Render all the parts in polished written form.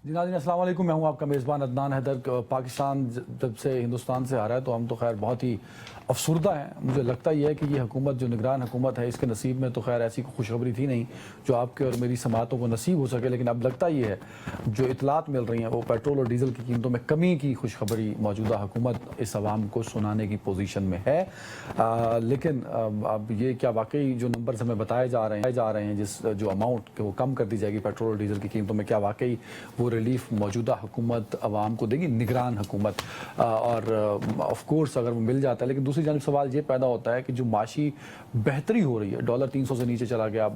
जी नाज़रीन अस्सलाम वालेकुम, मैं हूं आपका मेज़बान अदनान हैदर। पाकिस्तान जब से हिंदुस्तान से आ रहा है तो हम तो खैर बहुत ही अफसुर्दा हैं। मुझे लगता ही है कि ये हुकूमत जो निगरान हुकूमत है, इसके नसीब में तो खैर ऐसी खुशखबरी थी नहीं जो आपके और मेरी समातों को नसीब हो सके। लेकिन अब लगता ये है जो इतलात मिल रही हैं वो पेट्रोल और डीज़ल की कीमतों में कमी की खुशखबरी मौजूदा हुकूमत इस आवाम को सुनाने की पोजीशन में है। लेकिन अब ये क्या वाकई जो नंबर्स हमें बताए जा रहे हैं जिस जो अमाउंट वो कम कर दी जाएगी पेट्रोल और डीज़ल की कीमतों में, क्या वाकई वो रिलीफ मौजूदा हुकूमत आवाम को देगी, निगरान हुकूमत? और ऑफ कोर्स अगर वो मिल जाता है, लेकिन दूसरी जानब सवाल ये पैदा होता है कि जो माशी बेहतरी हो रही है, डॉलर 300 से नीचे चला गया,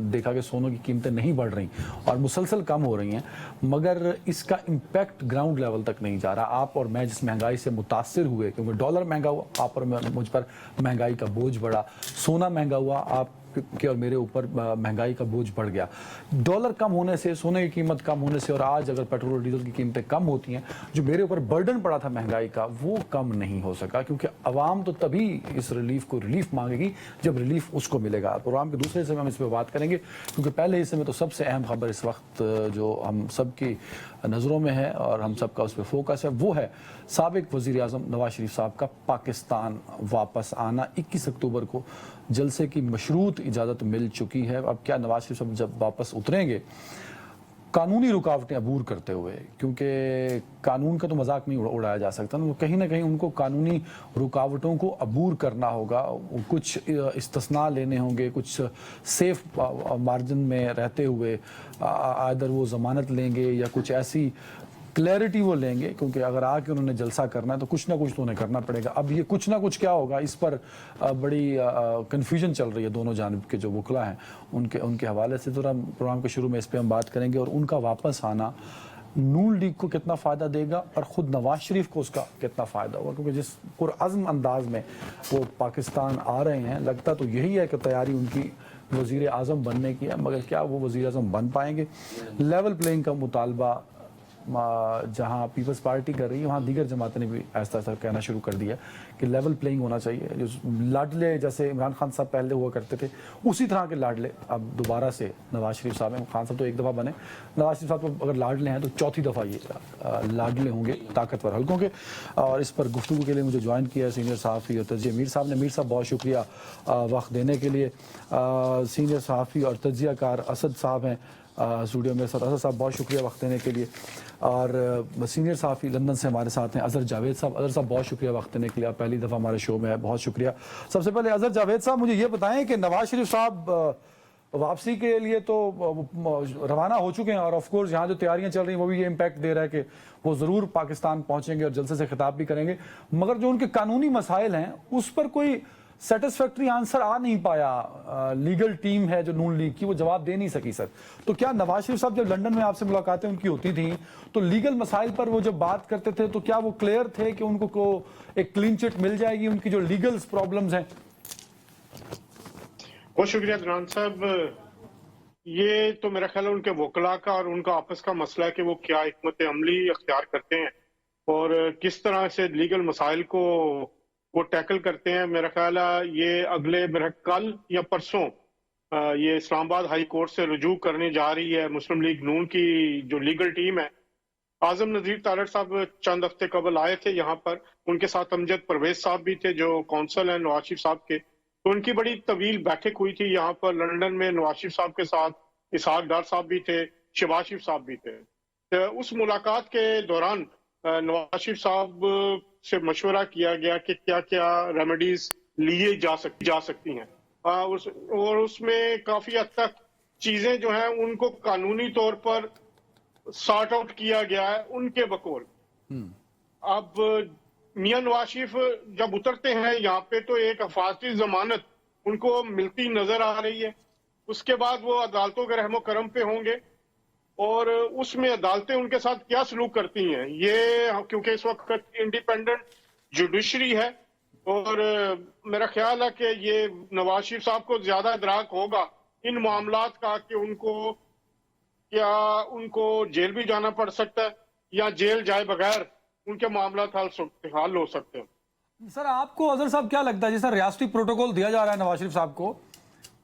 देखा कि सोनों की कीमतें नहीं बढ़ रही और मुसलसल कम हो रही हैं, मगर इसका इम्पैक्ट ग्राउंड लेवल तक नहीं जा रहा। आप और मैं जिस महंगाई से मुतासिर हुए, क्योंकि डॉलर महंगा हुआ, आप और मुझ पर महंगाई का बोझ बढ़ा, सोना महंगा हुआ, आप के और मेरे ऊपर महंगाई का बोझ बढ़ गया। डॉलर कम होने से, सोने की कीमत कम होने से, और आज अगर पेट्रोल और डीजल की कीमतें कम होती हैं, जो मेरे ऊपर बर्डन पड़ा था महंगाई का वो कम नहीं हो सका, क्योंकि आवाम तो तभी इस रिलीफ मांगेगी जब रिलीफ उसको मिलेगा। प्रोग्राम के दूसरे हिस्से में हम इस पर बात करेंगे, क्योंकि पहले हिस्से में तो सबसे अहम खबर इस वक्त जो हम सब की नज़रों में है और हम सब का उस पर फोकस है, वो है साबिक वज़ीर आज़म नवाज शरीफ साहब का पाकिस्तान वापस आना। 21 अक्टूबर को जलसे की मशरूत इजाज़त मिल चुकी है। अब क्या नवाज शरीफ साहब जब वापस उतरेंगे कानूनी रुकावटें अबूर करते हुए, क्योंकि कानून का तो मजाक नहीं उड़ाया जा सकता ना कहीं उनको कानूनी रुकावटों को अबूर करना होगा, कुछ इस्तिस्ना लेने होंगे, कुछ सेफ मार्जिन में रहते हुए आदर वो ज़मानत लेंगे या कुछ ऐसी क्लैरिटी वो लेंगे, क्योंकि अगर आके उन्होंने जलसा करना है तो कुछ ना कुछ तो उन्हें करना पड़ेगा। अब ये कुछ ना कुछ क्या होगा, इस पर बड़ी कन्फ्यूजन चल रही है दोनों जानिब के जो वकला हैं उनके हवाले से। तो प्रोग्राम के शुरू में इस पर हम बात करेंगे और उनका वापस आना नून लीग को कितना फ़ायदा देगा और ख़ुद नवाज शरीफ को उसका कितना फ़ायदा होगा, क्योंकि जिस पुरअज़्म अंदाज में वो पाकिस्तान आ रहे हैं, लगता तो यही है कि तैयारी उनकी वज़ीर आज़म बनने की है, मगर क्या वो वज़ीर आज़म बन पाएंगे? लेवल प्लेइंग का मुतालबा जहाँ पीपल्स पार्टी कर रही है, वहाँ दीगर जमातें ने भी ऐसा कहना शुरू कर दिया कि लेवल प्लेइंग होना चाहिए। जो लाडले जैसे इमरान खान साहब पहले हुआ करते थे, उसी तरह के लाडले अब दोबारा से नवाज शरीफ साहब हैं। खान साहब तो एक दफ़ा बने, नवाज शरीफ साहब अगर लाडले हैं तो चौथी दफ़ा ये लाडले होंगे ताकतवर हल्कों के। और इस पर गुफ्तगू के लिए मुझे ज्वाइन किया सीनियर सहाफ़ी और तजिया मीर साहब ने। मीर साहब बहुत शुक्रिया वक्त देने के लिए। सीनियर सहाफ़ी और तजिया कार असद साहब हैं स्टूडियो में। असद साहब बहुत शुक्रिया वक्त देने के लिए। और सीनियर सहाफ़ी लंदन से हमारे साथ हैं अज़हर जावेद साहब। अज़हर साहब बहुत शुक्रिया वक्त देने के लिए, आप पहली दफ़ा हमारे शो में है, बहुत शुक्रिया। सबसे पहले अज़हर जावेद साहब मुझे ये बताएं कि नवाज शरीफ साहब वापसी के लिए तो रवाना हो चुके हैं और ऑफ कोर्स यहाँ जो तैयारियां चल रही हैं वो भी ये इम्पैक्ट दे रहा है कि वो ज़रूर पाकिस्तान पहुँचेंगे और जलसे से खिताब भी करेंगे, मगर जो उनके कानूनी मसाइल हैं उस पर कोई सेटिस्फैक्ट्री आंसर आ नहीं पाया। लीगल टीम है जो नून लीग की, वो जवाब दे नहीं सकी सर। तो क्या नवाज शरीफ साहब जब लंदन में आपसे मुलाकातें उनकी होती थी तो लीगल मसाइल पर वो जब बात करते थे तो क्या वो क्लियर थे कि उनको को एक क्लीन चिट मिल जाएगी उनकी जो लीगल प्रॉब्लम्स हैं? बहुत शुक्रिया अदनान साहब। ये तो मेरा ख्याल है उनके वकला का और उनका आपस का मसला है कि वो क्या हिकमत अमली अख्तियार करते हैं और किस तरह से लीगल मसाइल को वो टैकल करते हैं। मेरा ख्याल है ये अगले मेरा कल या परसों ये इस्लामाबाद हाई कोर्ट से रुजू करने जा रही है मुस्लिम लीग नून की जो लीगल टीम है। आजम नजीर तारड़ साहब चंद हफ्ते कबल आए थे यहाँ पर, उनके साथ अमजद परवेज साहब भी थे जो कौंसल हैं नवाज शरीफ साहब के। तो उनकी बड़ी तवील बैठक हुई थी यहाँ पर लंदन में। नवाज शरीफ साहब के साथ इसहाक डार साहब भी थे, शहबाज शरीफ साहब भी थे। तो उस मुलाकात के दौरान नवाज शरीफ साहब से मशवरा किया गया कि क्या क्या रेमेडीज लिए जा सकती हैं और उसमें काफी हद तक चीजें जो हैं उनको कानूनी तौर पर सॉर्ट आउट किया गया है उनके बकौल। अब मियां नवाज शरीफ जब उतरते हैं यहाँ पे तो एक हिफाजती जमानत उनको मिलती नजर आ रही है। उसके बाद वो अदालतों के रहमो करम पे होंगे और उसमें अदालतें उनके साथ क्या सलूक करती हैं ये, क्योंकि इस वक्त इंडिपेंडेंट जुडिशरी है और मेरा ख्याल है कि ये नवाज शरीफ साहब को ज्यादा इदराक होगा इन मामलात का कि उनको जेल भी जाना पड़ सकता है या जेल जाए बगैर उनके मामलात हल हो सकते हैं। सर आपको अज़हर साहब क्या लगता है, जैसा रियासती प्रोटोकॉल दिया जा रहा है नवाज शरीफ साहब को,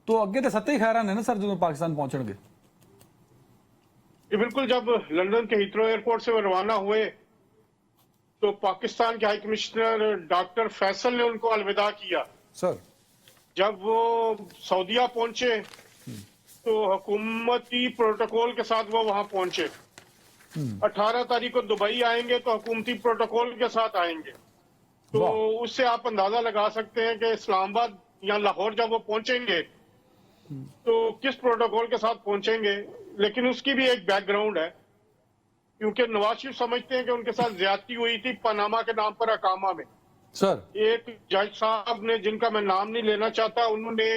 तो अगे तो सत्ते ही खैरान है ना सर जो पाकिस्तान पहुंचेंगे? ये बिल्कुल जब लंदन के हीथ्रो एयरपोर्ट से वो रवाना हुए तो पाकिस्तान के हाई कमिश्नर डॉक्टर फैसल ने उनको अलविदा किया। सर जब वो सऊदीया पहुंचे तो हुकूमती प्रोटोकॉल के साथ वो वहां पहुंचे। 18 तारीख को दुबई आएंगे तो हुकूमती प्रोटोकॉल के साथ आएंगे। तो उससे आप अंदाजा लगा सकते हैं कि इस्लामाबाद या लाहौर जब वो पहुंचेंगे तो किस प्रोटोकॉल के साथ पहुंचेंगे। लेकिन उसकी भी एक बैकग्राउंड है, क्योंकि नवाज शरीफ समझते हैं कि उनके साथ ज्यादती हुई थी पनामा के नाम पर अकामा में। सर एक जज साहब ने, जिनका मैं नाम नहीं लेना चाहता, उन्होंने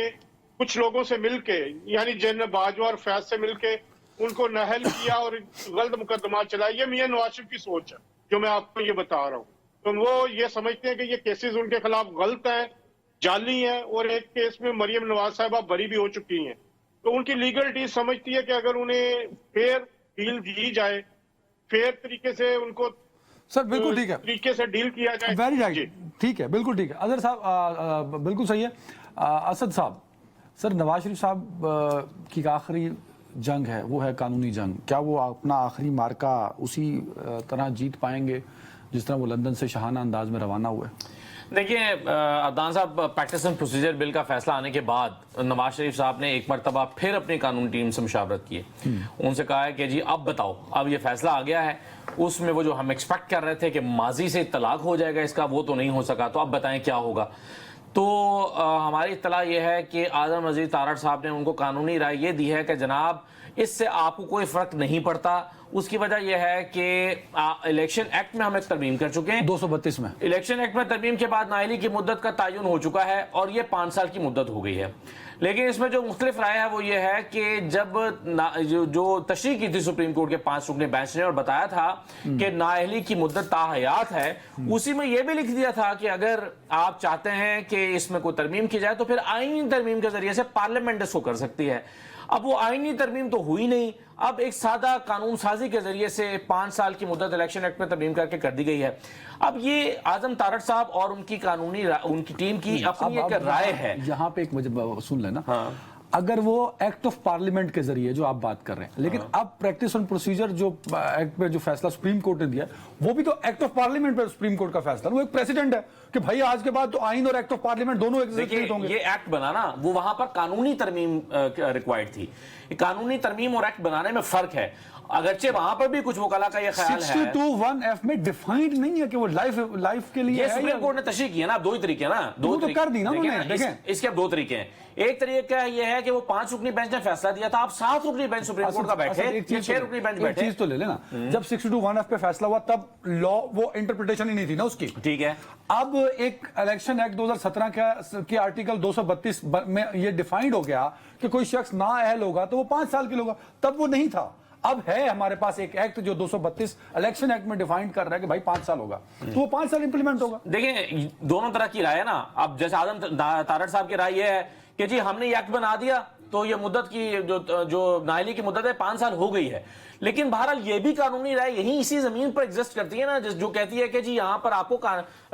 कुछ लोगों से मिलके, यानी जिन बाजवा और फैज से मिलके उनको नहल किया और गलत मुकदमा चलाया। ये मियां नवाज शरीफ की सोच है जो मैं आपको ये बता रहा हूँ। तो वो ये समझते हैं कि ये केसेस उनके खिलाफ गलत हैं, जाली हैं, और एक केस में मरियम नवाज साहबा बरी भी हो चुकी हैं। तो उनकी लीगल टीम समझती है कि अगर उन्हें फेयर डील दी जाए, फेयर तरीके से उनको सर बिल्कुल ठीक है, तरीके से डील किया जाए। वेरी जी। राइट, ठीक है, बिल्कुल ठीक है। अजहर साहब बिल्कुल सही है। असद साहब, सर नवाज शरीफ साहब की आखिरी जंग है वो है कानूनी जंग। क्या वो अपना आखिरी मार्का उसी तरह जीत पाएंगे जिस तरह वो लंदन से शाहाना अंदाज में रवाना हुए? देखिए अदनान साहब, प्रैक्टिस एंड प्रोसीजर बिल का फैसला आने के बाद नवाज शरीफ साहब ने एक मरतबा फिर अपनी कानूनी टीम से मुशावरत की है। उनसे कहा है कि जी अब बताओ, अब ये फैसला आ गया है, उसमें वो जो हम एक्सपेक्ट कर रहे थे कि माजी से तलाक हो जाएगा इसका, वो तो नहीं हो सका, तो अब बताएं क्या होगा। तो हमारी इत्तला ये है कि आज़म अजीज तारड़ साहब ने उनको कानूनी राय ये दी है कि जनाब इससे आपको कोई फर्क नहीं पड़ता। उसकी वजह यह है कि इलेक्शन एक्ट में हम एक तरमीम कर चुके हैं, 232 में। इलेक्शन एक्ट में तरमीम के बाद नाअहली की मुद्दत का तयन हो चुका है और ये 5 साल की मुद्दत हो गई है। लेकिन इसमें जो मुख्तलिफ राय है वो ये है कि जब जो तशरीह की थी सुप्रीम कोर्ट के 5 रुकनी बेंच ने और बताया था कि नाअहली की मुद्दत ताहयात है, उसी में यह भी लिख दिया था कि अगर आप चाहते हैं कि इसमें कोई तरमीम की जाए तो फिर आईनी तरमीम के जरिए से पार्लियामेंट इसको कर सकती है। अब वो आईनी तरमीम तो हुई नहीं, अब एक सादा कानून साजी के जरिए से 5 साल की मुद्दत इलेक्शन एक्ट में तरमीम करके कर दी गई है। अब ये आजम तारड़ साहब और उनकी उनकी टीम की अपनी एक राय है। यहाँ पे एक मुझे सुन लेना। हाँ। अगर वो एक्ट ऑफ पार्लियामेंट के जरिए जो आप बात कर रहे हैं, लेकिन अब प्रैक्टिस ऑन प्रोसीजर जो एक्ट पे जो फैसला सुप्रीम कोर्ट ने दिया वो भी तो एक्ट ऑफ पार्लियामेंट पे सुप्रीम कोर्ट का फैसला, वो एक प्रेसिडेंट है कि भाई आज के बाद तो आइन और एक्ट ऑफ पार्लियामेंट दोनों एग्जीक्यूट होंगे। ये एक्ट बनाना, वो वहां पर कानूनी तरमीम रिक्वायर्ड थी। कानूनी तरमीम और एक्ट बनाने में फर्क है, अगरचे वहां पर भी कुछ वकाला का ये ख्याल है 62(1)(f) में डिफाइंड नहीं है कि वो लाइफ के लिए ये है। सुप्रीम कोर्ट ने तशरीह की है ना, 2 ही तरीके ना, 2 तो कर दी ना उन्होंने। देखें इसके अब 2 तरीके हैं। एक तरीका ये है कि वो 5 रुकनी बेंच ने फैसला दिया था, आप 7 रुकनी बेंच सुप्रीम कोर्ट का बैठे, 6 रुकनी बेंच बैठे। चीज तो ले लेना, जब 62(1)(f) पे फैसला हुआ तब लॉ वो इंटरप्रिटेशन ही नहीं थी ना उसकी, ठीक है। अब एक इलेक्शन एक्ट 2017 के आर्टिकल 232 में ये डिफाइंड हो गया कि कोई शख्स ना अहल होगा तो वो 5 साल के लिए होगा, तब वो नहीं था। अब है हमारे पास एक एक्ट जो 232 इलेक्शन एक्ट में डिफाइन कर रहा है कि भाई 5 साल होगा, तो वो 5 साल इंप्लीमेंट होगा। देखिए दोनों तरह की राय है ना। अब जैसे आजम तारड़ साहब की राय ये है कि जी हमने ये एक्ट बना दिया तो ये मुद्दत की जो नाअहली की मुद्दत है 5 साल हो गई है। लेकिन बहरहाल ये भी कानूनी राय यही इसी जमीन पर एग्जिस्ट करती है ना, जो कहती है कि जी यहाँ पर आपको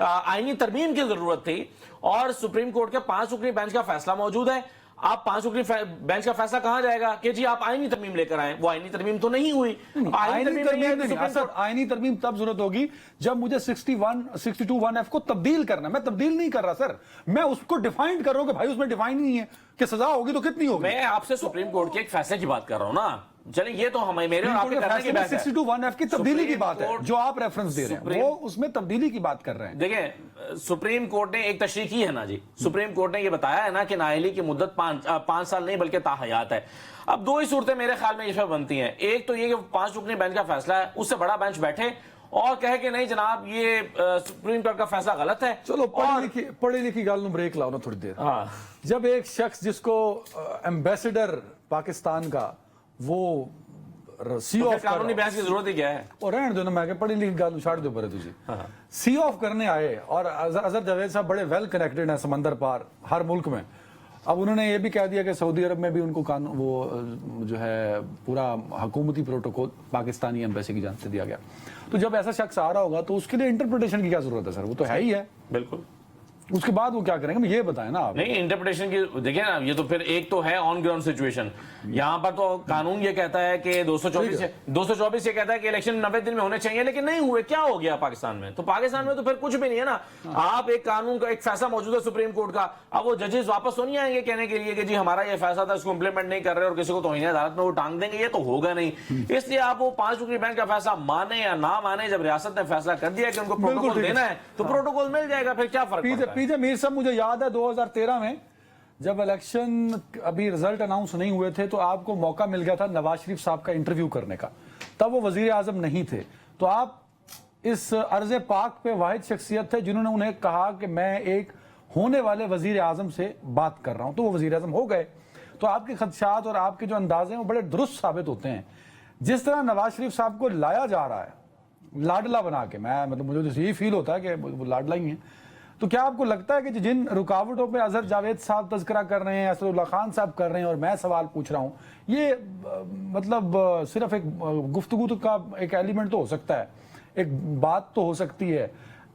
आईनी तरमीम की जरूरत थी और सुप्रीम कोर्ट के 5 रुकनी बेंच का फैसला मौजूद है। आप 5 रुकनी बेंच का फैसला कहां जाएगा कि जी आप आईनी तरमीम लेकर आए, वो आईनी तरमीम तो नहीं हुई। आईनी तरमीम तब जरूरत होगी जब मुझे 62(1)(f) को तब्दील करना। मैं तब्दील नहीं कर रहा सर, मैं उसको डिफाइन कर रहा हूं कि भाई उसमें डिफाइन नहीं है कि सजा होगी तो कितनी होगी। मैं आपसे सुप्रीम कोर्ट के एक फैसले की बात कर रहा हूं ना। चलिए ये तो हमें मेरे और आपके करने की बात है। 62(1)(f) की तब्दीली की बात है जो आप रेफरेंस दे रहे हैं, वो उसमें तब्दीली की बात कर रहे हैं। देखिए सुप्रीम कोर्ट ने एक तशरीह की है ना जी, सुप्रीम कोर्ट ने ये बताया है ना कि नाअहली की मुद्दत 5 साल नहीं बल्कि ताहयात है। अब 2 ही सूरतें मेरे ख्याल में ये बनती हैं। एक तो ये कि 5 रुकनी बेंच का फैसला है, उससे बड़ा बेंच बैठे और कहे कि नहीं जनाब ये सुप्रीम कोर्ट का फैसला गलत है। चलो पढ़ी लिखी गाल ब्रेक लाओ ना थोड़ी देर। हाँ। जब एक शख्स जिसको एम्बेसडर पाकिस्तान का वो सी ऑफ कानूनी बहस की जरूरत ही क्या है, और रहने दो ना, मैं पढ़ी लिखी गाल छाड़ दो पर तुझे। सी ऑफ करने आए और अजहर जावेद साहब बड़े वेल कनेक्टेड हैं समंदर पार हर मुल्क में। अब उन्होंने ये भी कह दिया कि सऊदी अरब में भी उनको कानून वो जो है पूरा हुकूमती प्रोटोकॉल पाकिस्तानी एम्बेसी की जान से दिया गया। तो जब ऐसा शख्स आ रहा होगा तो उसके लिए इंटरप्रिटेशन की क्या जरूरत है सर, वो तो है ही है। बिल्कुल उसके बाद वो क्या करेंगे, ये बताएं ना आप। नहीं, इंटरप्रिटेशन की देखिए ना, ये तो फिर एक तो है ऑन ग्राउंड सिचुएशन। यहाँ पर तो कानून ये कहता है कि 224 ये कहता है कि इलेक्शन 90 दिन में होने चाहिए, लेकिन नहीं हुए। क्या हो गया पाकिस्तान में? तो पाकिस्तान में तो फिर कुछ भी नहीं है ना। आप एक कानून का एक फैसला मौजूद है सुप्रीम कोर्ट का, अब वो जजेस वापस तो नहीं आएंगे कहने के लिए कि जी हमारा ये फैसला था, इसको इंप्लीमेंट नहीं कर रहे और किसी को तौहीन अदालत में वो टांग देंगे, ये तो होगा नहीं। इसलिए आप वो 5 रुपये बैंक का फैसला माने या ना माने, जब रियासत ने फैसला कर दिया कि उनको प्रोटोकॉल देना है तो प्रोटोकॉल मिल जाएगा, फिर क्या फर्क पड़ता है? पीजे मीर साहब, मुझे याद है 2013 में जब इलेक्शन अभी रिजल्ट अनाउंस नहीं हुए थे तो आपको मौका मिल गया था नवाज शरीफ साहब का इंटरव्यू करने का। तब वो वजीर आजम नहीं थे, तो आप इस अर्ज़े पाक पे वाहिद शख्सियत थे जिन्होंने उन्हें कहा कि मैं एक होने वाले वजीर आजम से बात कर रहा हूं, तो वो वजीर आजम हो गए। तो आपके खदशात और आपके जो अंदाजे हैं वो बड़े दुरुस्त साबित होते हैं। जिस तरह नवाज शरीफ साहब को लाया जा रहा है लाडला बना के, मैं मतलब मुझे तो यही फील होता है कि वो लाडला ही है। तो क्या आपको लगता है कि जिन रुकावटों पे अजहर जावेद साहब तज़किरा कर रहे हैं, असदुल्ला खान साहब कर रहे हैं और मैं सवाल पूछ रहा हूं, ये मतलब सिर्फ एक गुफ्तगू का एक एलिमेंट तो हो सकता है, एक बात तो हो सकती है,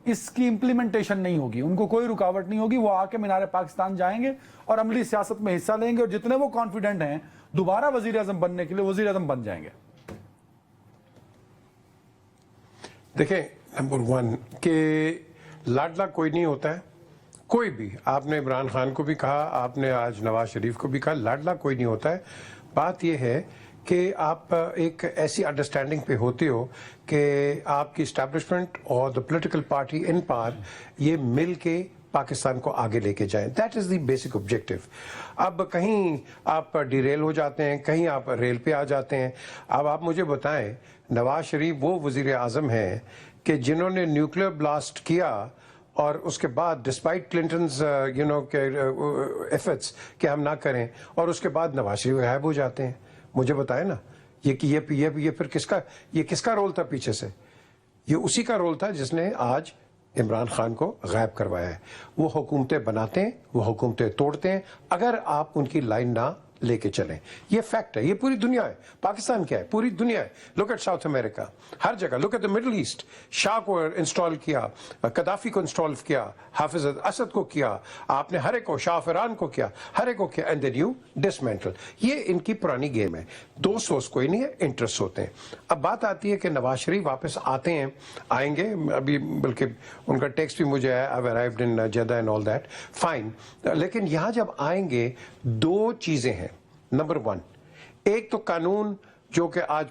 इसकी इम्प्लीमेंटेशन नहीं होगी, उनको कोई रुकावट नहीं होगी, वो आके मीनार पाकिस्तान जाएंगे और अमली सियासत में हिस्सा लेंगे और जितने वो कॉन्फिडेंट हैं दोबारा वजीर आजम बनने के लिए वजीर आजम बन जाएंगे। देखें, नंबर 1 कि लाडला कोई नहीं होता है, कोई भी। आपने इमरान खान को भी कहा, आपने आज नवाज शरीफ को भी कहा, लाडला कोई नहीं होता है। बात यह है कि आप एक ऐसी अंडरस्टैंडिंग पे होते हो कि आपकी इस्टेब्लिशमेंट और the political party in power ये मिल के पाकिस्तान को आगे लेके जाएं। That is the basic objective. अब कहीं आप डिरेल हो जाते हैं, कहीं आप रेल पे आ जाते हैं। अब आप मुझे बताएं, नवाज शरीफ वो वजीर आजम हैं कि जिन्होंने न्यूक्लियर ब्लास्ट किया और उसके बाद डिस्पाइट क्लिंटन्स के एफर्ट्स कि हम ना करें, और उसके बाद नवाज शरीफ गायब हो जाते हैं। मुझे बताएं ना, ये फिर किसका रोल था पीछे से? ये उसी का रोल था जिसने आज इमरान खान को गायब करवाया है। वो हुकूमतें बनाते हैं, वो हुकूमतें तोड़ते हैं, अगर आप उनकी लाइन ना लेके चलें। ये फैक्ट है, ये पूरी दुनिया है। पाकिस्तान क्या है? पूरी दुनिया है। लुक एट साउथ अमेरिका, हर जगह। Look at the middle east, Shah को इंस्टॉल किया, कदाफी को इंस्टॉल किया, हाफिज असद को किया, आपने हर एक को, शाह ईरान को किया, हर एक को किया, एंड देन यू डिसमेंटल। ये इनकी पुरानी गेम है। दो सोर्स कोई नहीं है, इंटरेस्ट होते हैं। अब बात आती है कि नवाज शरीफ वापस आते हैं, आएंगे अभी, बल्कि उनका टेक्स्ट भी मुझे आया, आई अराइव्ड इन जेदा एंड ऑल दैट, फाइन। लेकिन यहां जब आएंगे दो चीजें हैं। नंबर 1, एक तो कानून, जो कि आज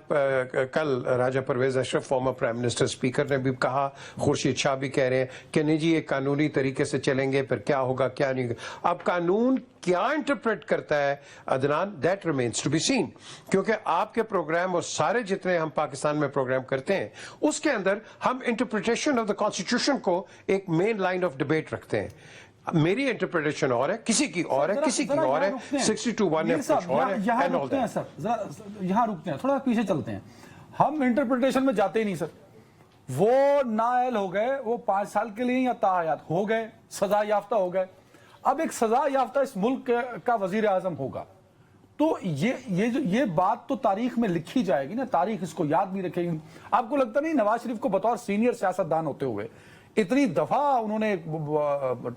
कल Raja Pervaiz Ashraf former prime minister speaker ने भी कहा, खुर्शीद शाह भी कह रहे हैं कि नहीं जी ये कानूनी तरीके से चलेंगे, फिर क्या होगा क्या नहीं। अब कानून क्या इंटरप्रेट करता है Adnan, that remains to be seen. क्योंकि आपके प्रोग्राम और सारे जितने हम पाकिस्तान में प्रोग्राम करते हैं उसके अंदर हम इंटरप्रिटेशन ऑफ द कॉन्स्टिट्यूशन को एक मेन लाइन ऑफ डिबेट रखते हैं। मेरी इंटरप्रिटेशन और है, किसी की और है, किसी की और है, 62(1) है, कुछ और है, एंड ऑल दैट। सर जरा यहाँ रुकते हैं, थोड़ा पीछे चलते हैं। हम इंटरप्रिटेशन में जाते ही नहीं सर। वो नाअहल हो गए, वो 5 साल के लिए या ताहयात हो गए, सजा याफ्ता हो गए। अब एक सजा याफ्ता इस मुल्क का वजीर आजम होगा, तो ये बात तो तारीख में लिखी जाएगी ना, तारीख इसको याद भी रखेगी। आपको लगता नहीं नवाज शरीफ को बतौर सीनियर सियासतदान होते हुए इतनी दफा उन्होंने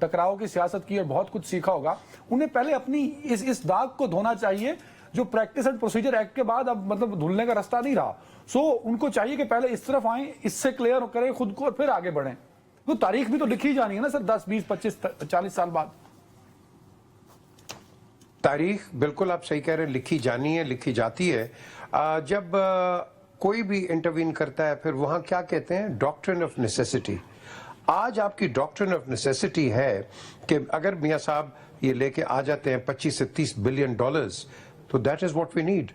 टकराव की सियासत की और बहुत कुछ सीखा होगा, उन्हें पहले अपनी इस दाग को धोना चाहिए जो प्रैक्टिस एंड प्रोसीजर एक्ट के बाद अब मतलब धुलने का रास्ता नहीं रहा। सो उनको चाहिए कि पहले इस तरफ आए, इससे क्लियर करें खुद को और फिर आगे बढ़ें। तो तारीख भी तो लिखी जानी है ना सर, 10, 20, 25, 40 साल बाद। तारीख बिल्कुल आप सही कह रहे हैं, लिखी जानी है, लिखी जाती है। जब कोई भी इंटरवीन करता है, फिर वहां क्या कहते हैं, डॉक्ट्रिन ऑफ नेसेसिटी। आज आपकी डॉक्ट्रिन ऑफ नेसेसिटी है कि अगर मियां साहब ये लेके आ जाते हैं 25 से 30 बिलियन डॉलर्स, तो that is what we need,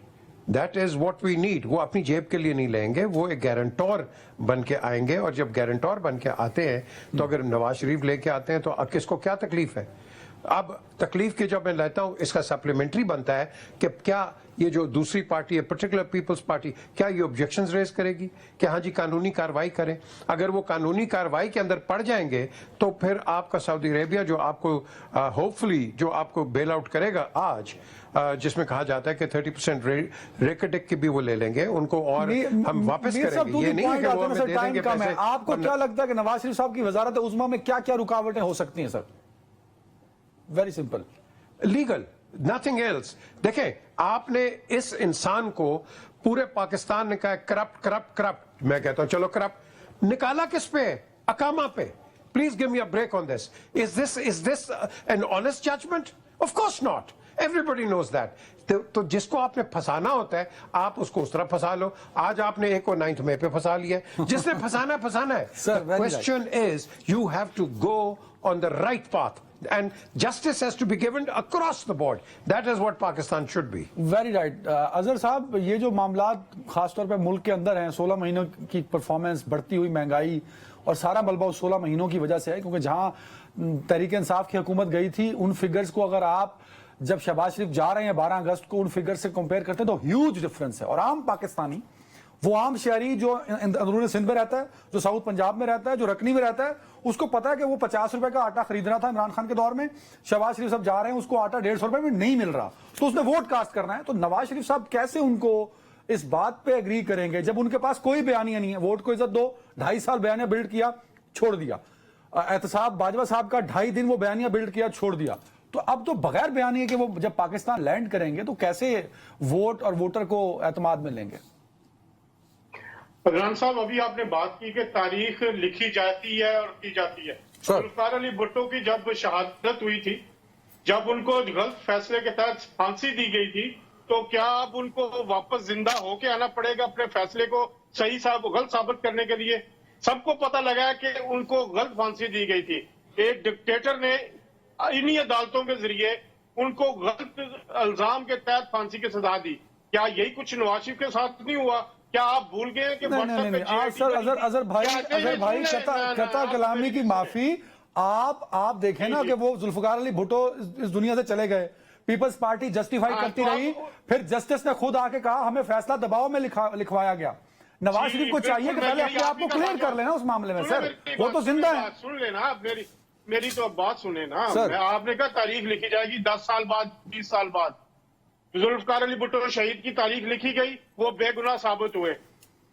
that is what we need. वो अपनी जेब के लिए नहीं लेंगे, वो एक गारंटर बन के आएंगे। और जब गारंटर बन के आते हैं, तो अगर नवाज शरीफ लेके आते हैं तो अब किसको क्या तकलीफ है? अब तकलीफ की जब मैं लेता हूं, इसका सप्लीमेंट्री बनता है कि क्या ये जो दूसरी पार्टी है, पर्टिकुलर पीपल्स पार्टी, क्या ये ऑब्जेक्शंस रेज करेगी कि हाँ जी कानूनी कार्रवाई करें? अगर वो कानूनी कार्रवाई के अंदर पड़ जाएंगे तो फिर आपका सऊदी अरेबिया जो आपको होपफुली जो आपको बेल आउट करेगा आज, जिसमें कहा जाता है कि 30% रेकेटिक की भी वो ले लेंगे उनको और हम वापस करेंगे। ये नहीं है कि वो हमें दे देंगे पैसे। आपको क्या लगता है कि नवाज शरीफ साहब की वजारत उज़्मा में क्या क्या रुकावटें हो सकती हैं sir? Very simple. Legal, nothing else. देखें, आपने इस इंसान को पूरे पाकिस्तान ने कहा करप्ट करप्ट करप्ट, मैं कहता हूं चलो करप्ट, निकाला किस पे? अकामा पे। Please give me a break on this. Is this an honest judgement? Of course not, everybody knows that. तो जिसको आपने फंसाना होता है आप उसको उस तरह फंसा लो। आज आपने एक को 9 मई पे फंसा लिया, जिसने फंसाना फंसाना है। Sir, very right. Question is you have to go on the right path and justice has to be given across the board. That is what Pakistan should be. Very right. Azhar साहब, ये जो मामलात खासतौर पे मुल्क के अंदर हैं, 16 महीनों की परफॉर्मेंस, बढ़ती हुई महंगाई और सारा मलबा उस 16 महीनों की वजह से है, क्योंकि जहां तहरीक इंसाफ की हुकूमत गई थी, उन फिगर्स को अगर आप जब शहबाज शरीफ जा रहे हैं 12 अगस्त को, उन फिगर से कंपेयर करते हैं तो ह्यूज डिफरेंस है। और आम पाकिस्तानी, वो आम शहरी जो अंदरूनी सिंध में रहता है, जो साउथ पंजाब में रहता है, जो रकनी में रहता है, उसको पता है कि वो 50 रुपए का आटा खरीदना था इमरान खान के दौर में, शहबाज शरीफ साहब जा रहे हैं, उसको आटा 150 रुपए में नहीं मिल रहा, तो उसने वोट कास्ट करना है। तो नवाज शरीफ साहब कैसे उनको इस बात पे एग्री करेंगे जब उनके पास कोई बयानिया नहीं है? वोट को इज्जत दो, 2.5 साल बयानिया बिल्ड किया, छोड़ दिया। एहतसाब बाजवा साहब का 2.5 दिन वो बयानिया बिल्ड किया, छोड़ दिया। तो अब तो बगैर बयानिया के वो जब पाकिस्तान लैंड करेंगे तो कैसे वोट और वोटर को एतमाद में लेंगे? प्रधान साहब, अभी आपने बात की कि तारीख लिखी जाती है और की जाती है। जुल्फिकार अली भुट्टो की जब शहादत हुई थी, जब उनको गलत फैसले के तहत फांसी दी गई थी, तो क्या अब उनको वापस जिंदा होके आना पड़ेगा अपने फैसले को सही गलत साबित करने के लिए? सबको पता लगा है कि उनको गलत फांसी दी गई थी। एक डिक्टेटर ने इन्हीं अदालतों के जरिए उनको गलत इल्जाम के तहत फांसी की सजा दी। क्या यही कुछ नवाज शरीफ के साथ नहीं हुआ? क्या आप भूल गए कि नहीं, सर, अजहर भाई कता कलामी की माफी। आप देखें ना कि वो जुल्फिकार अली भुट्टो इस दुनिया से चले गए, पीपल्स पार्टी जस्टिफाई करती रही, फिर जस्टिस ने खुद आके कहा हमें फैसला दबाव में लिखवाया गया। नवाज शरीफ को चाहिए कि पहले अपने आप को क्लियर कर लेना उस मामले में। सर, वो तो जिंदा है। सुन लेना, मेरी तो बात सुने ना। आपने कहा तारीख लिखी जाएगी 10 साल बाद, 20 साल बाद। जुल्फिकार अली भुट्टो शहीद की तारीख लिखी गई, वो बेगुनाह साबित हुए।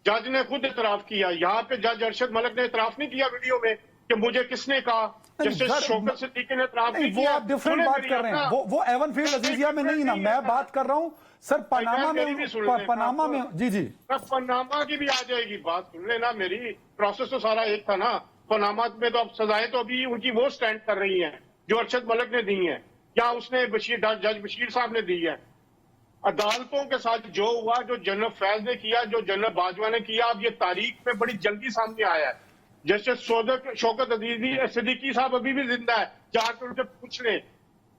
जज ने खुद इतराफ किया। यहाँ पे जज अरशद मलिक ने इतराफ नहीं किया वीडियो में कि मुझे किसने कहा, जस्टिस शौकत सिद्दीकी ने इतराफ नहीं किया। वो आप डिफरेंट बात कर रहे हैं। वो एवन फील्ड अजीजिया में नहीं ना, मैं बात कर रहा हूँ सर पनामा में। जी पनामा की भी आ जाएगी बात, सुन लेना मेरी। प्रोसेस तो सारा एक था ना। पनामा में तो अब सजाएं तो अभी उनकी वो स्टैंड कर रही हैं जो अरशद मलिक ने दी हैं, या उसने जज बशीर साहब ने दी है। अदालतों के साथ जो हुआ, जो जनरल फैज ने किया, जो जनरल बाजवा ने किया, अब ये तारीख में बड़ी जल्दी सामने आया है। जैसे शौकत सिद्दीकी साहब अभी भी जिंदा है, जाकर उनसे पूछ लें।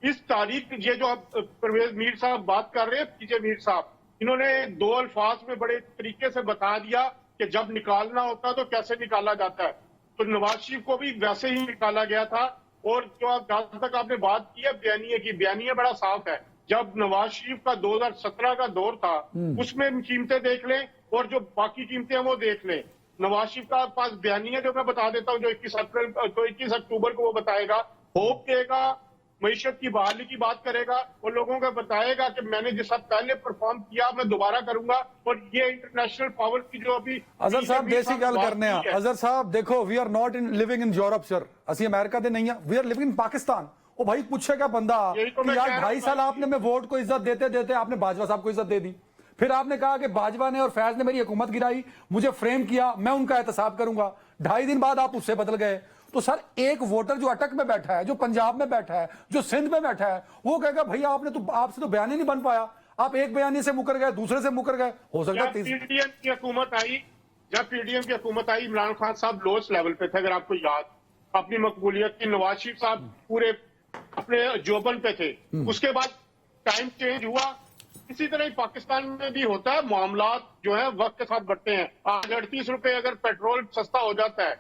इस तारीख, ये जो परवेज मीर साहब बात कर रहे हैं, पीछे मीर साहब, इन्होंने 2 अल्फाज में बड़े तरीके से बता दिया कि जब निकालना होता तो कैसे निकाला जाता है। तो नवाज शरीफ को भी वैसे ही निकाला गया था। और जो जहां तक आपने बात की है बयानिया की, बयानिया बड़ा साफ है। जब नवाज शरीफ का 2017 का दौर था, उसमें कीमतें देख लें और जो बाकी कीमतें हैं वो देख लें। नवाज शरीफ का पास बयानिया जो मैं बता देता हूं, जो 21 अक्टूबर को वो बताएगा, होप देगा, मईशत की बहाली की बात करेगा और लोगों को बताएगा कि मैंने जिस पहले परफॉर्म किया मैं दोबारा करूंगा। और ये इंटरनेशनल पावर की जो अभी अजहर साहब देसी गल करने हैं। अजहर साहब देखो, we are not in living in Europe sir, असि अमेरिका दे नहीं है, we are living in Pakistan. ओ भाई पूछेगा बंदा कि यार 2.5 साल आपने मैं वोट को इज्जत देते देते आपने बाजवा साहब को इज्जत दे दी, फिर आपने कहा कि बाजवा ने और फैज ने मेरी हुकूमत गिराई, मुझे फ्रेम किया, मैं उनका एहतसाब करूंगा। 2.5 दिन बाद आप उससे बदल गए। तो सर एक वोटर जो अटक में बैठा है, जो पंजाब में बैठा है, जो सिंध में बैठा है, वो कहेगा भैया आपसे तो बयान ही नहीं बन पाया, आप एक बयानी से मुकर गए, दूसरे से मुकर गए। हो सकता है पीडीएम की हुकूमत आई, जब पीडीएम की हुकूमत आई, इमरान खान साहब लोएस्ट लेवल पे थे, अगर आपको याद, अपनी मकबूलियत की। नवाज शरीफ साहब पूरे अपने जोबन पे थे। उसके बाद टाइम चेंज हुआ। इसी तरह ही पाकिस्तान में भी होता है, मामलात जो है वक्त के साथ बढ़ते हैं। आज 38 रुपए अगर पेट्रोल सस्ता हो जाता है,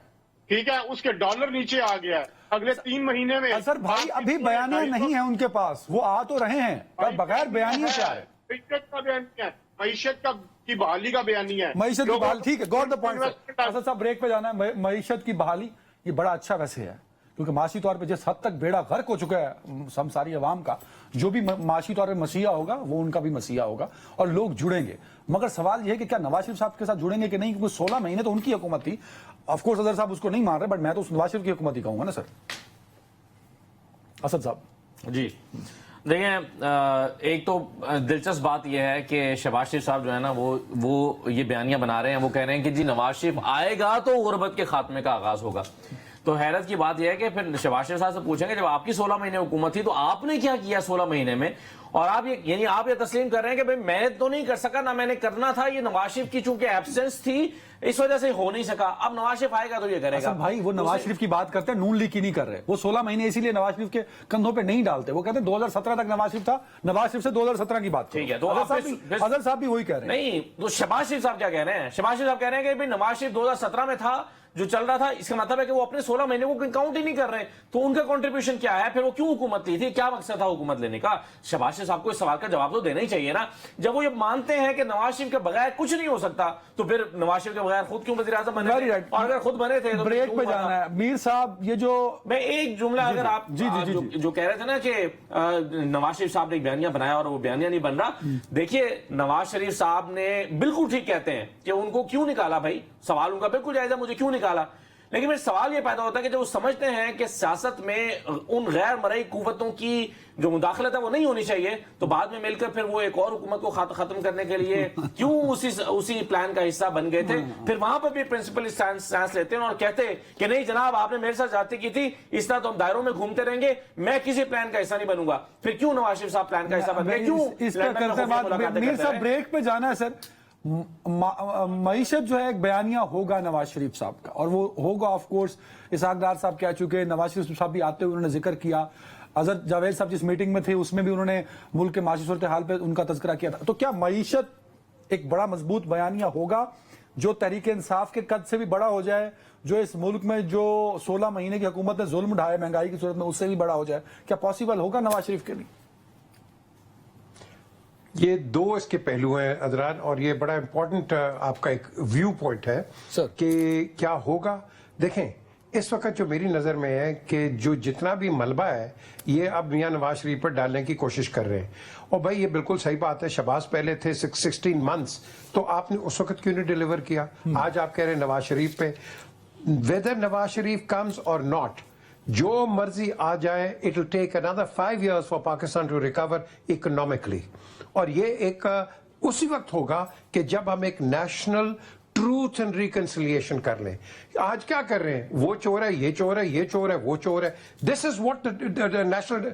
ठीक है, उसके डॉलर नीचे आ गया है। अगले 3 महीने में सर भाई अभी बयानिया नहीं है उनके पास, वो आ तो रहे हैं, बगैर बयानिया क्या है? मीशत का बयानिया है, मीशत की बहाली का बयानिया है, मीशत की बहाली। ठीक है, गॉट द पॉइंट सर। साहब ब्रेक पे जाना है। मीशत की बहाली ये बड़ा अच्छा वैसे है, क्योंकि माशी तौर पे जिस हद तक बेड़ा गर्क हो चुका है हम सारी अवाम का, जो भी माशी तौर पे मसीहा होगा वो उनका भी मसीहा होगा और लोग जुड़ेंगे। मगर सवाल यह है कि क्या नवाज शरीफ साहब के साथ जुड़ेंगे कि नहीं, क्योंकि 16 महीने तो उनकी हुकूमत थी। ऑफ कोर्स अजहर साहब उसको नहीं मान रहे, बट मैं तो नवाज शरीफ की हुकूमत ही कहूंगा ना सर। असद साहब جی دیکھیں ایک تو دلچسپ بات یہ ہے کہ شہباز شریف صاحب جو ہے نا وہ یہ بیانیاں بنا رہے ہیں، وہ کہہ رہے ہیں کہ جی نواز شریف آئے گا تو غربت کے خاتمے کا آغاز ہوگا. تو حیرت کی بات یہ ہے کہ پھر شہباز شریف صاحب سے پوچھیں گے جب آپ کی 16 مہینے حکومت تھی تو آپ نے کیا کیا 16 مہینے میں، اور آپ یہ تسلیم کر رہے ہیں کہ بھئی میں تو نہیں کر سکا، نہ میں نے کرنا تھا، یہ نواز شریف کی چونکہ ایبسنس تھی اس وجہ سے ہو نہیں سکا، اب نواز شریف آئے گا تو یہ کرے گا. بھائی وہ نواز شریف کی بات کرتے ہیں، نون لیگ کی نہیں کر رہے. وہ 16 مہینے اسی لیے نواز شریف کے کندھوں پہ نہیں ڈالتے. وہ کہتے ہیں 2017 تک نواز شریف تھا، نواز شریف سے 2017 کی بات. ٹھیک ہے، تو اظہر صاحب بھی وہی کہہ رہے ہیں. نہیں تو شہباز شریف صاحب کیا کہہ رہے ہیں؟ شہباز شریف صاحب کہہ رہے ہیں کہ بھئی نواز شریف 2017 میں تھا جو چل رہا تھا، اس کا مطلب ہے کہ وہ اپنے 16 مہینے کو کاؤنٹ ہی نہیں کر رہے. تو ان کا کنٹریبیوشن کیا ہے؟ پھر وہ کیوں حکومت لی تھی؟ کیا مقصد تھا حکومت لینے کا؟ شہباز شریف صاحب کو اس سوال کا جواب تو دینا ہی چاہیے نا. جب وہ یہ مانتے ہیں کہ نواز شریف کے بغیر کچھ نہیں ہو سکتا تو پھر نواز شریف کے بغیر خود کیوں وزیر اعظم بنے تھے؟ اور اگر خود بنے تھے تو بریک پہ جانا ہے. میر صاحب یہ جو میں ایک جملہ اگر آپ جو کہہ رہے تھے نا کہ نواز شریف صاحب نے ایک بیانیہ بنایا اور وہ بیانیہ نہیں بن رہا، دیکھیے نواز شریف صاحب نے بالکل ٹھیک کہتے ہیں کہ ان کو کیوں نکالا. بھائی سوال ان کا بالکل جائز ہے، مجھے کیوں نکالا. لیکن پھر سوال یہ پیدا ہوتا ہے کہ جب وہ سمجھتے ہیں کہ سیاست میں ان غیر مرئی قوتوں کی جو مداخلت ہے وہ نہیں ہونی چاہیے، تو بعد میں مل کر پھر وہ ایک اور حکومت کو ختم کرنے کے لیے کیوں اسی پلان کا حصہ بن گئے تھے. پھر وہاں پر بھی پرنسپل سٹینس لیتے ہیں اور کہتے ہیں کہ نہیں جناب آپ نے میرے ساتھ زیادتی کی تھی، اس طرح تو ہم دائروں میں گھومتے رہیں گے، میں کسی پلان کا حصہ نہیں بنوں گا. پھر کیوں نواز شریف صاحب پلان کا حصہ بن گئے؟ کیوں اس پر کرتے بات؟ میر صاحب بریک پہ جانا ہے. سر معیشت جو ہے ایک بیانیہ ہوگا نواز شریف صاحب کا، اور وہ ہوگا آف کورس. اسحاق ڈار صاحب کہہ چکے، نواز شریف صاحب بھی آتے ہوئے انہوں نے ذکر کیا، اظہر جاوید صاحب جس میٹنگ میں تھے اس میں بھی انہوں نے ملک کے معاشی صورتحال پہ ان کا تذکرہ کیا تھا. تو کیا معیشت ایک بڑا مضبوط بیانیہ ہوگا جو تحریک انصاف کے قد سے بھی بڑا ہو جائے، جو اس ملک میں جو 16 مہینے کی حکومت نے ظلم ڈھائے مہنگائی کی صورت میں اس سے بھی بڑا ہو جائے؟ کیا پاسبل ہوگا نواز شریف کے لیے؟ یہ دو اس کے پہلو ہیں ادران، اور یہ بڑا امپورٹنٹ آپ کا ایک ویو پوائنٹ ہے کہ کیا ہوگا. دیکھیں اس وقت جو میری نظر میں ہے کہ جو جتنا بھی ملبہ ہے یہ اب میاں نواز شریف پر ڈالنے کی کوشش کر رہے ہیں. اور بھائی یہ بالکل صحیح بات ہے، شہباز پہلے تھے 16 منتھس، تو آپ نے اس وقت کیوں نہیں ڈیلیور کیا؟ آج آپ کہہ رہے ہیں نواز شریف پہ. whether Nawaz Sharif comes or not، جو مرضی آ جائے it will take another 5 years for Pakistan to recover economically. اور یہ ایک اسی وقت ہوگا کہ جب ہم ایک نیشنل ٹروتھ اینڈ ریکنسیلیشن کر لیں. آج کیا کر رہے ہیں؟ وہ چور ہے، یہ چور ہے، یہ چور ہے، وہ چور ہے. This is what national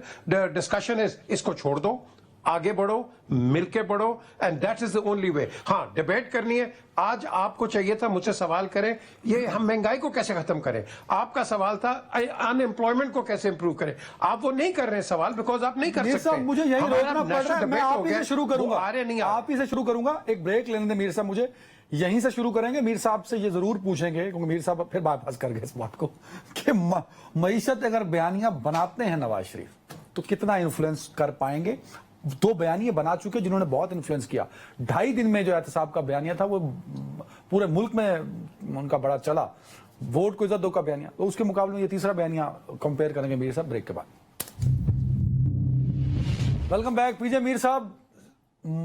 discussion is. اس کو چھوڑ دو، آگے بڑھو، مل کے بڑھو، and that is the only way. ہاں ڈیبیٹ کرنی ہے. آج آپ کو چاہیے تھا مجھ سے سوال کریں یہ ہم مہنگائی کو کیسے ختم کریں. آپ کا سوال تھا ان امپلائمنٹ کو کیسے امپروو کریں. آپ وہ نہیں کر رہے سوال بیکاز آپ نہیں کر سکتے. مجھے یہی روکنا پڑ رہا ہے. میں آپ ہی سے شروع کروں گا. آپ ہی سے شروع کروں گا. ایک بریک لینے دیں میر صاحب، مجھے یہیں سے شروع کریں گے. میر صاحب سے یہ ضرور پوچھیں گے کیونکہ میر صاحب پھر بائی پاس کر گئے اس بات کو کہ معیشت اگر بیانیہ بناتے ہیں نواز شریف تو کتنا انفلوئنس کر پائیں گے. دو بیانیے بنا چکے جنہوں نے بہت انفلوئنس کیا. 2.5 دن میں جو احتساب کا بیانیہ تھا وہ پورے ملک میں ان کا بڑا چلا. ووٹ کو عزت دو کا بیانیہ. تو اس کے مقابلے میں یہ تیسرا بیانیہ کمپیئر کریں گے میر صاحب بریک کے بعد. Welcome back. پی جے میر صاحب،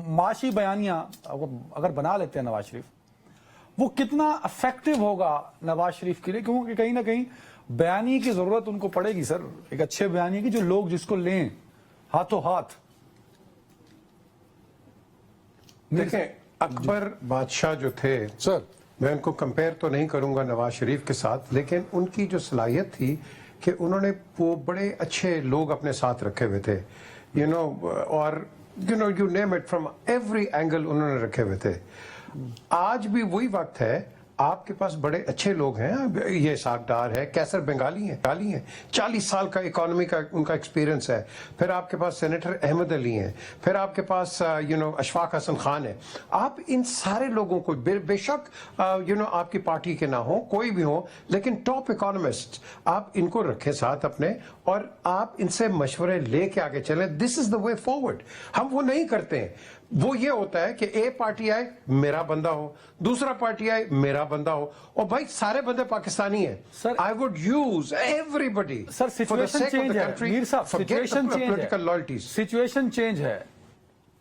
معاشی بیانیہ اگر بنا لیتے ہیں نواز شریف، وہ کتنا افیکٹو ہوگا نواز شریف کے لیے؟ کیونکہ کہیں نہ کہیں بیانیے کی ضرورت ان کو پڑے گی سر، ایک اچھے بیانیے کی جو لوگ جس کو لیں ہاتھوں ہاتھ. دیکھیں اکبر بادشاہ جو تھے سر، میں ان کو کمپیئر تو نہیں کروں گا نواز شریف کے ساتھ، لیکن ان کی جو صلاحیت تھی کہ انہوں نے وہ بڑے اچھے لوگ اپنے ساتھ رکھے ہوئے تھے، اور you name it from every angle انہوں نے رکھے ہوئے تھے. آج بھی وہی وقت ہے. آپ کے پاس بڑے اچھے لوگ ہیں. یہ اسحاق ڈار ہے، کیسر بنگالی ہیں 40 سال کا اکانومی کا ان کا ایکسپیرینس ہے. پھر آپ کے پاس سینیٹر احمد علی ہیں. پھر آپ کے پاس اشفاق حسن خان ہے. آپ ان سارے لوگوں کو بے شک آپ کی پارٹی کے نہ ہوں، کوئی بھی ہوں، لیکن ٹاپ اکانومسٹ آپ ان کو رکھیں ساتھ اپنے، اور آپ ان سے مشورے لے کے آگے چلیں. دس از دا وے فارورڈ. ہم وہ نہیں کرتے ہیں. وہ یہ ہوتا ہے کہ اے پارٹی آئے میرا بندہ ہو، دوسرا پارٹی آئے میرا بندہ ہو، اور بھائی سارے بندے پاکستانی ہیں. I would use everybody sir for the sake of the country. میر صاحب Forget the political loyalties. Situation change ہے.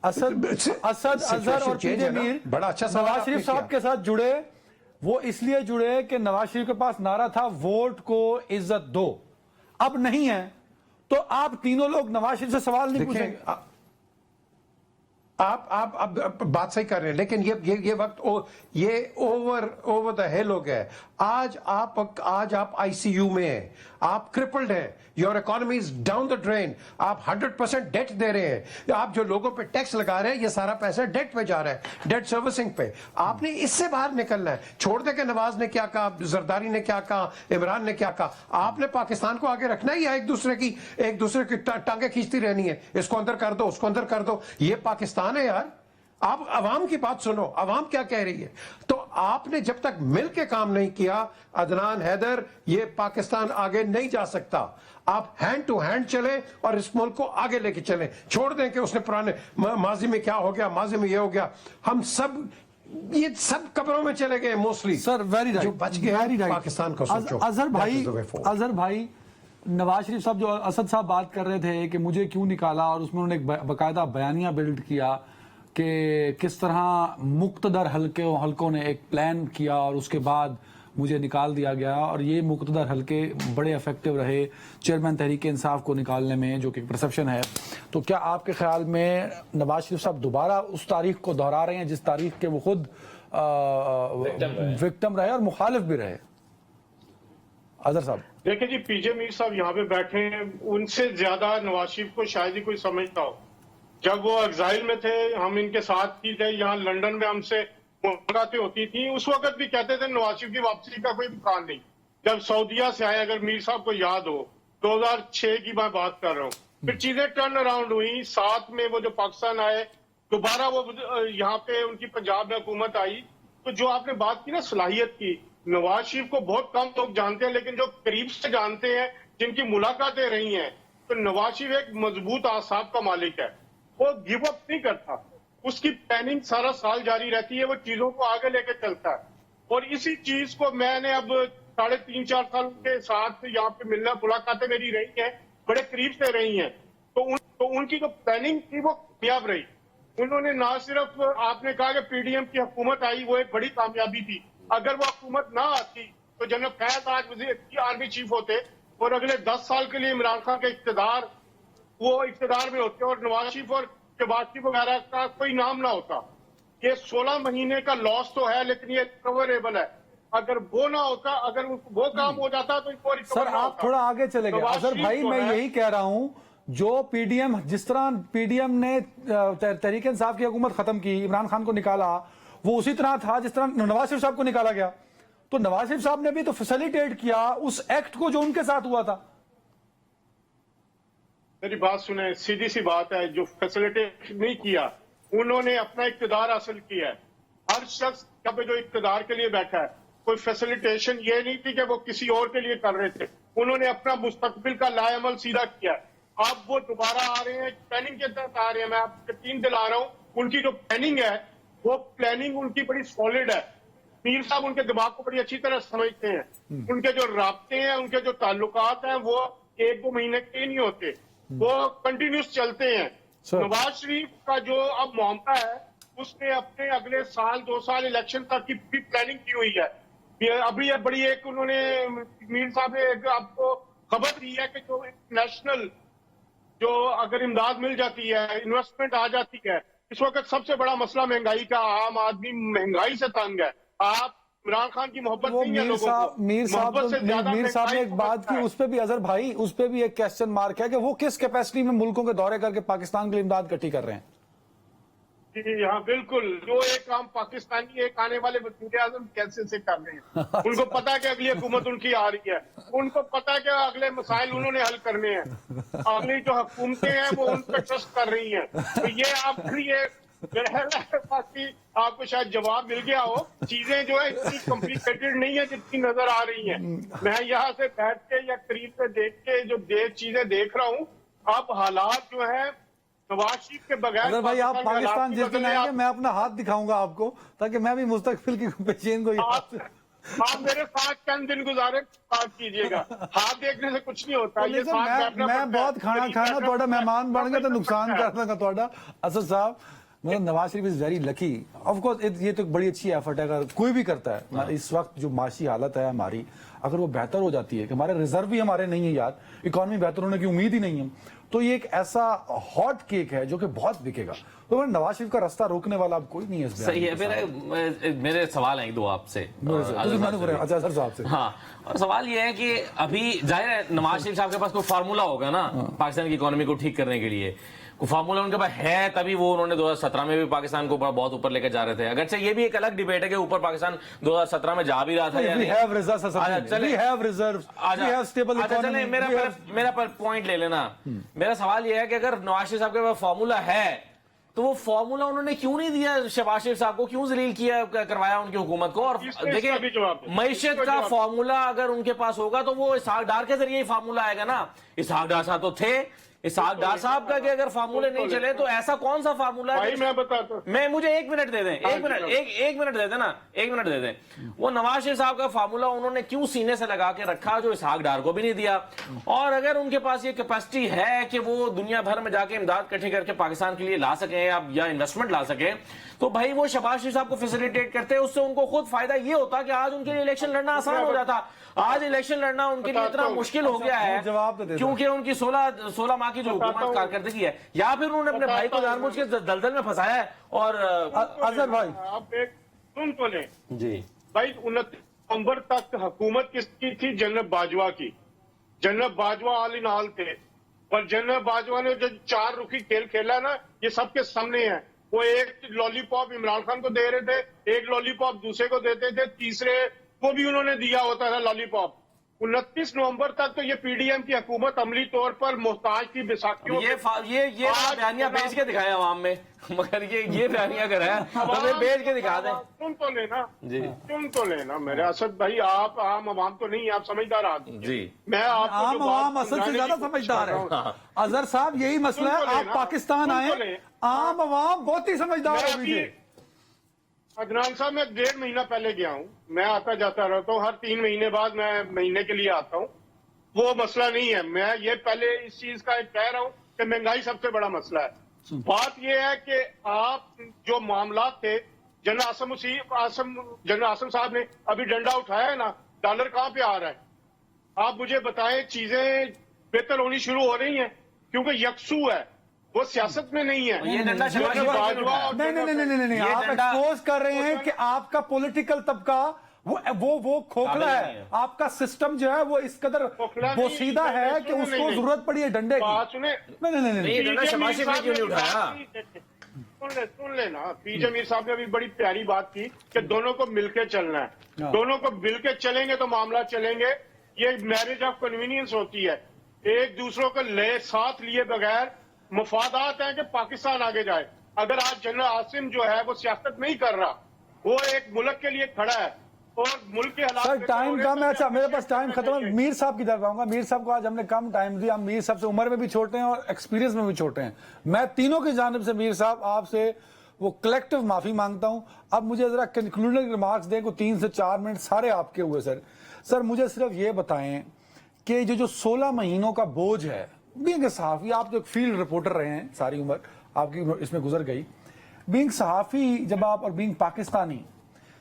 اسد اظہر اور پی جے میر بڑا اچھا سوال نواز شریف صاحب کے ساتھ جڑے. وہ اس لیے جڑے کہ نواز شریف کے پاس نعرہ تھا ووٹ کو عزت دو. اب نہیں ہے تو آپ تینوں لوگ نواز شریف سے سوال نہیں پوچھیں گے؟ آپ اب بات صحیح کر رہے ہیں، لیکن یہ وقت یہ اوور دا ہیل ہو گیا ہے۔ آج آپ آئی سی یو میں ہیں، آپ کرپلڈ ہیں، your economy is down the drain, آپ 100% ڈیٹ دے رہے ہیں، آپ جو لوگوں پہ ٹیکس لگا رہے ہیں یہ سارا پیسہ ڈیٹ پہ جا رہا ہے، ڈیٹ سروسنگ پہ۔ آپ نے اس سے باہر نکلنا ہے۔ چھوڑ دیں کہ نواز نے کیا کہا، زرداری نے کیا کہا، عمران نے کیا کہا، آپ نے پاکستان کو آگے رکھنا ہے یا ایک دوسرے کی ٹانگیں کھینچتی رہنی ہے، اس کو اندر کر دو، اس کو اندر کر دو؟ یہ پاکستان ہے یار، آپ عوام کی بات سنو، عوام کیا کہہ رہی ہے۔ تو آپ نے جب تک مل کے کام نہیں کیا عدنان حیدر، یہ پاکستان آگے نہیں جا سکتا۔ آپ ہینڈ ٹو ہینڈ چلیں اور اس ملک کو آگے لے کے چلیں، چھوڑ دیں کہ اس نے پرانے ماضی میں کیا ہو گیا، ماضی میں یہ ہو گیا۔ ہم سب یہ سب قبروں میں چلے گئے موسٹلی۔ سر ویری رائٹ، جو بچ گئے پاکستان کو سوچو۔ اظہر بھائی، نواز شریف صاحب جو اسد صاحب بات کر رہے تھے کہ مجھے کیوں نکالا، اور اس میں انہوں نے ایک باقاعدہ بیانیہ بلڈ کیا کہ کس طرح مقتدر حلقوں نے ایک پلان کیا اور اس کے بعد مجھے نکال دیا گیا، اور یہ مقتدر حلقے بڑے افیکٹو رہے چیئرمین تحریک انصاف کو نکالنے میں، جو کہ پرسپشن ہے۔ تو کیا آپ کے خیال میں نواز شریف صاحب دوبارہ اس تاریخ کو دہرا رہے ہیں جس تاریخ کے وہ خود وکٹم رہے اور مخالف بھی رہے؟ اظہر صاحب دیکھیں جی، پی جے میر صاحب یہاں پہ بیٹھے ہیں، ان سے زیادہ نواز شریف کو شاید ہی کوئی سمجھتا ہو۔ جب وہ ایگزائل میں تھے، ہم ان کے ساتھ ہی تھے، یہاں لنڈن میں ہم سے ملاقاتیں ہوتی تھیں، اس وقت بھی کہتے تھے نواز شریف کی واپسی کا کوئی امکان نہیں۔ جب سعودیہ سے آئے، اگر میر صاحب کو یاد ہو، 2006 کی میں بات کر رہا ہوں، پھر چیزیں ٹرن اراؤنڈ ہوئی، ساتھ میں وہ جو پاکستان آئے، دوبارہ وہ یہاں پہ ان کی پنجاب میں حکومت آئی۔ تو جو آپ نے بات کی نا صلاحیت کی، نواز شریف کو بہت کم لوگ جانتے ہیں، لیکن جو قریب سے جانتے ہیں، جن کی ملاقاتیں رہی ہیں، تو نواز شریف ایک مضبوط اعصاب کا مالک ہے۔ وہ گیو اپ نہیں کرتا، اس کی پلاننگ سارا سال جاری رہتی ہے، وہ چیزوں کو آگے لے کے چلتا ہے۔ اور اسی چیز کو میں نے اب 3.5-4 سال کے ساتھ یہاں پہ ملنا، ملاقاتیں میری رہی ہیں، بڑے قریب سے رہی ہیں، تو ان کی جو پلاننگ تھی وہ کامیاب رہی۔ انہوں نے نہ صرف، آپ نے کہا کہ پی ڈی ایم کی حکومت آئی، وہ ایک بڑی کامیابی تھی۔ اگر وہ حکومت نہ آتی تو جنرل فیاض آج آرمی چیف ہوتے، اور اگلے 10 سال کے لیے عمران خان کا وہ اقتدار میں ہوتے، اور نواز شریف اور شہباز شریف وغیرہ کا کوئی نام نہ ہوتا۔ یہ 16 مہینے کا لاس تو ہے، لیکن یہ ریکوریبل ہے۔ اگر وہ نہ ہوتا، اگر وہ کام ہو جاتا تو وہ ریکور سر نہ ہوتا۔ آپ تھوڑا آگے چلے گئے اظہر بھائی، میں یہی کہہ رہا ہوں، جو پی ڈی ایم، جس طرح پی ڈی ایم نے تحریک انصاف کی حکومت ختم کی، عمران خان کو نکالا، وہ اسی طرح تھا جس طرح نواز شریف صاحب کو نکالا گیا۔ تو نواز شریف صاحب نے بھی تو فیسیلیٹیٹ کیا اس ایکٹ کو جو ان کے ساتھ ہوا تھا۔ میری بات سنیں، سیدھی سی بات ہے، جو فیسیلیٹیٹ نہیں کیا، انہوں نے اپنا اقتدار حاصل کیا ہے۔ ہر شخص یہاں پہ جو اقتدار کے لیے بیٹھا ہے، کوئی فیسیلیٹیشن یہ نہیں تھی کہ وہ کسی اور کے لیے کر رہے تھے، انہوں نے اپنا مستقبل کا لائے عمل سیدھا کیا ہے۔ اب وہ دوبارہ آ رہے ہیں، پلاننگ کے تحت آ رہے ہیں، میں آپ کو یقین دلا رہا ہوں، ان کی جو پلاننگ ہے، وہ پلاننگ ان کی بڑی سالڈ ہے۔ میر صاحب ان کے دماغ کو بڑی اچھی طرح سمجھتے ہیں، ان کے جو رابطے ہیں، ان کے جو تعلقات ہیں، وہ 1-2 مہینے کے نہیں ہوتے، وہ کنٹینیوس چلتے ہیں۔ نواز شریف کا جو اب معاملہ ہے، اس نے اپنے اگلے سال 2 سال الیکشن تک کی بھی پلاننگ کی ہوئی ہے۔ ابھی یہ بڑی ایک انہوں نے، میر صاحب نے آپ کو خبر دی ہے کہ جو انٹرنیشنل جو اگر امداد مل جاتی ہے، انویسٹمنٹ آ جاتی ہے، اس وقت سب سے بڑا مسئلہ مہنگائی کا، عام آدمی مہنگائی سے تنگ ہے۔ آپ عمران خان کی محبت نہیں ہے لوگوں کو، میر محبت سے زیادہ صاحب نے ایک بات کی، اس پہ بھی اظہر بھائی، اس پہ بھی ایک کوسچن مارک ہے کہ وہ کس کیپیسٹی میں ملکوں کے دورے کر کے پاکستان کے لیے امداد اکٹھی کر رہے ہیں۔ جی ہاں بالکل، جو ایک کام پاکستانی ایک آنے والے وزیر اعظم کیسے سے کر رہے ہیں، ان کو پتا ہے کہ اگلی حکومت ان کی آ رہی ہے، ان کو پتا ہے کہ اگلے مسائل انہوں نے حل کرنے ہیں، اگلی جو حکومتیں ہیں وہ ان پہ ٹرسٹ کر رہی ہیں۔ تو یہ آپ کے لیے باقی آپ کو شاید جواب مل گیا ہو، چیزیں جو ہے اتنی کمپلیکیٹڈ نہیں ہے جتنی نظر آ رہی ہیں۔ میں یہاں سے بیٹھ کے یا قریب سے دیکھ کے جو چیزیں دیکھ رہا ہوں، اب حالات جو ہے نواز شریف کے بغیر، اگر بھائی آپ پاکستان جس دن آئیں گے، میں اپنا ہاتھ دکھاؤں گا آپ کو، تاکہ میں بھی مستقبل کی پیشین کو آپ میرے ساتھ چند دن گزارے بات کیجئے گا، ہاتھ دیکھنے سے کچھ نہیں ہوتا۔ یہ ساتھ بیٹھنا میں بہت کھانا تھوڑا مہمان بن گیا تو نقصان کر دوں گا تھوڑا۔ اسد صاحب मतलब Nawaz Sharif is very lucky. Of course ये तो बड़ी अच्छी एफर्ट है अगर कोई भी करता है। इस वक्त जो माशी हालत है हमारी, अगर वो बेहतर हो जाती है कि हमारे रिजर्व भी हमारे नहीं है यार, इकोनॉमी बेहतर होने की उम्मीद ही नहीं है, तो ये एक ऐसा हॉट केक है जो कि बहुत बिकेगा। तो नवाज शरीफ का रास्ता रोकने वाला अब कोई नहीं है। सही है। मेरे सवाल हैं दो आपसे, अच्छा सर साहब से। हाँ, और सवाल ये है कि अभी जाहिर है नवाज शरीफ साहब के पास कोई फार्मूला होगा ना पाकिस्तान की इकोनॉमी को ठीक करने के लिए, कोई फार्मूला उनके पास है, तभी वो उन्होंने 2017 में भी पाकिस्तान को बहुत ऊपर लेकर जा रहे थे। अगरचे ये भी एक अलग डिबेट है कि ऊपर पाकिस्तान 2017 में जा भी रहा था या नहीं। मेरा पॉइंट ले लेना। मेरा सवाल ये है कि अगर नवाज शरीफ साहब के पास फार्मूला है तो वो फार्मूला उन्होंने क्यों नहीं दिया शहबाज शरीफ साहब को, क्यों जलील किया करवाया उनकी हुकूमत को। और देखिए मईशत का फार्मूला अगर उनके पास होगा तो वो इसहाक डार के जरिए ही फार्मूला आएगा ना। इसहाक डार साहब तो थे, इसहाक डार साहब का कि अगर फार्मूले नहीं चले तो ऐसा कौन सा फार्मूला है। मैं बताता हूं, मैं मुझे एक मिनट दे दें, एक मिनट दे दें ना, एक मिनट दे दें। वो नवाज शरीफ साहब का फार्मूला उन्होंने क्यों सीने से लगा के रखा जो इसहाक डार को भी नहीं दिया। और अगर उनके पास ये कैपेसिटी है कि वो दुनिया भर में जाके इमदाद इकट्ठी करके पाकिस्तान के लिए ला सके या इन्वेस्टमेंट ला सके, तो भाई वो शहबाज शरीफ साहब को फैसिलिटेट करते, उससे उनको खुद फायदा ये होता कि आज उनके लिए इलेक्शन लड़ना आसान हो जाता। आज इलेक्शन लड़ना उनके लिए इतना मुश्किल हो गया है क्योंकि उनकी 16 माह की जो हुकूमत कारकर्दगी है, या फिर उन्होंने अपने भाई को जानबूझ के दलदल में फंसाया है। और अजहर भाई आप एक सुन तो लें जी भाई, 29 नवंबर तक हुकूमत किसकी थी? जनरल बाजवा की। जनरल बाजवा आल इन आल थे, और जनरल बाजवा ने जो 4 रुखी खेल खेला ना, ये सबके सामने है। वो एक लॉलीपॉप इमरान खान को दे रहे थे, एक लॉलीपॉप दूसरे को देते थे, तीसरे को भी उन्होंने दिया होता था लॉलीपॉप। 29 नवंबर तक तो ये पीडीएम की हुकूमत अमली तौर पर मोहताज थी बैसाखियों। ये बयानिया बेच के दिखाया आवाम में, मगर ये बयानिया कराया तो फिर बेच के दिखा दें। सुन तो लेना जी, सुन तो लेना मेरे असद भाई, आप आम आवाम तो नहीं, आप समझदार आदमी जी। मैं आपको आम आवाम असद से ज्यादा समझदार है अजहर साहब, यही मसला है। आप पाकिस्तान आए, आम आवाम बहुत ही समझदार है। अदनान साहब, मैं 1.5 महीना पहले गया हूँ, मैं आता जाता रहता हूँ, हर 3 महीने बाद मैं महीने के लिए आता हूँ। वो मसला नहीं है, मैं ये पहले इस चीज का कह रहा हूँ कि महंगाई सबसे बड़ा मसला है। बात यह है कि आप जो मामला थे, जनरल आसम साहब ने अभी डंडा उठाया है ना, डॉलर कहाँ पे आ रहा है? आप मुझे बताएं, चीजें बेहतर होनी शुरू हो रही हैं क्योंकि यकसू है, वो सियासत में नहीं है। ये डंडा नहीं, आप एक्सपोज कर रहे हैं कि आपका पॉलिटिकल तबका वो खोखला है। आपका सिस्टम जो है वो इस कदर वो सीधा है कि उसको जरूरत पड़ी है डंडे की। नहीं, सुन लेना, पीजे मीर साहब ने अभी बड़ी प्यारी बात की कि दोनों को मिलकर चलना है। दोनों को मिलकर चलेंगे तो मामला चलेंगे। ये मैरिज ऑफ कन्वीनियंस होती है, एक दूसरों को साथ लिए बगैर मुफादात है कि पाकिस्तान आगे जाए। अगर आज जनरल आसिम जो है वो सियासत नहीं कर रहा, वो एक मुल्क के लिए खड़ा है और मुल्क के हालात। सर टाइम कम है, अच्छा मेरे पास टाइम खत्म है। मीर साहब की तरफ आऊंगा। मीर साहब को आज हमने कम टाइम दिया, मीर साहब से उम्र में भी छोटे हैं और एक्सपीरियंस में भी छोटे हैं। मैं तीनों की जानिब से मीर साहब आपसे वो कलेक्टिव माफी मांगता हूं। अब मुझे जरा कंक्लूडिंग रिमार्क्स दें, को 3 से 4 मिनट सारे आपके हुए। सर मुझे सिर्फ ये बताएं कि जो 16 महीनों का बोझ है, बीइंग सहाफी, आप जो फील्ड रिपोर्टर रहे हैं, सारी उम्र आपकी इसमें गुजर गई, बीइंग सहाफी जब आप, और बीइंग पाकिस्तानी,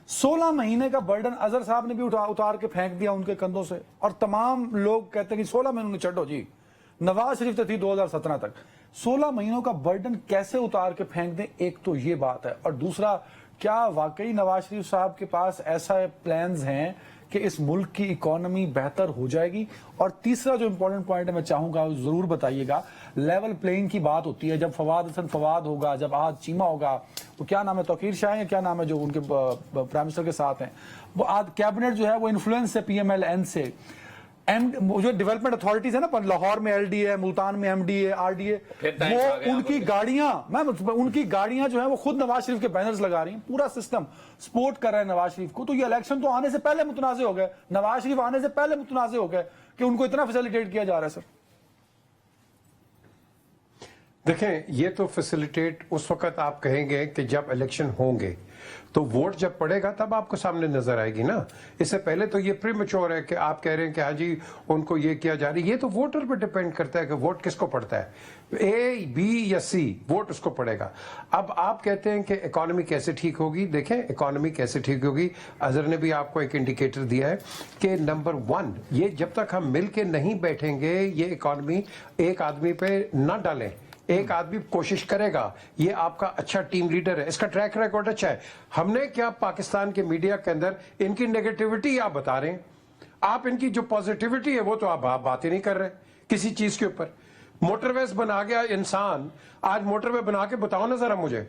16 महीने का बर्डन अजहर साहब ने भी उतार के फेंक दिया उनके कंधों से। और तमाम लोग कहते हैं कि 16 महीनों में चढ़ो जी, नवाज शरीफ तो थी 2017 तक। 16 महीनों का बर्डन कैसे उतार के फेंक दें, एक तो ये बात है। और दूसरा, क्या वाकई नवाज शरीफ साहब के पास ऐसा प्लान्स हैं कि इस मुल्क की इकोनॉमी बेहतर हो जाएगी? और तीसरा जो इंपॉर्टेंट पॉइंट है, मैं चाहूंगा जरूर बताइएगा, लेवल प्लेइंग की बात होती है। जब फवाद हसन फवाद होगा, जब आज चीमा होगा, तो क्या नाम है, तौकीर शाह है, क्या नाम है जो उनके प्राइम मिनिस्टर के साथ हैं, वो आज कैबिनेट जो है वो इन्फ्लुएंस है PMLN से। जो डेवलपमेंट अथॉरिटीज है ना, लाहौर में LDA, मुल्तान में MDA, RDA, वो उनकी गाड़ियां जो है वो खुद नवाज शरीफ के बैनर्स लगा रही हैं। पूरा सिस्टम सपोर्ट कर रहा है नवाज शरीफ को। तो ये इलेक्शन तो आने से पहले मुतनाज़े हो गए, नवाज शरीफ आने से पहले मुतनाज़े हो गए कि उनको इतना फैसिलिटेट किया जा रहा है। सर देखें, ये तो फैसिलिटेट उस वक्त आप कहेंगे कि जब इलेक्शन होंगे, तो वोट जब पड़ेगा तब आपको सामने नजर आएगी ना। इससे पहले तो ये प्रीमेच्योर है कि आप कह रहे हैं कि हाँ जी उनको ये किया जा रही है। ये तो वोटर पर डिपेंड करता है कि वोट किसको पड़ता है, ए, बी या सी, वोट उसको पड़ेगा। अब आप कहते हैं कि इकोनॉमी कैसे ठीक होगी। देखें इकोनॉमी कैसे ठीक होगी, अजहर ने भी आपको एक इंडिकेटर दिया है कि नंबर 1, ये जब तक हम मिल के नहीं बैठेंगे ये इकोनॉमी एक आदमी पे ना डालें, एक आदमी कोशिश करेगा। ये आपका अच्छा टीम लीडर है, इसका ट्रैक रिकॉर्ड अच्छा है। हमने क्या पाकिस्तान के मीडिया के अंदर इनकी नेगेटिविटी आप बता रहे हैं, आप इनकी जो पॉजिटिविटी है वो तो आप बात ही नहीं कर रहे किसी चीज के ऊपर। मोटरवेज बना गया इंसान, आज मोटरवे बना के बताओ ना जरा मुझे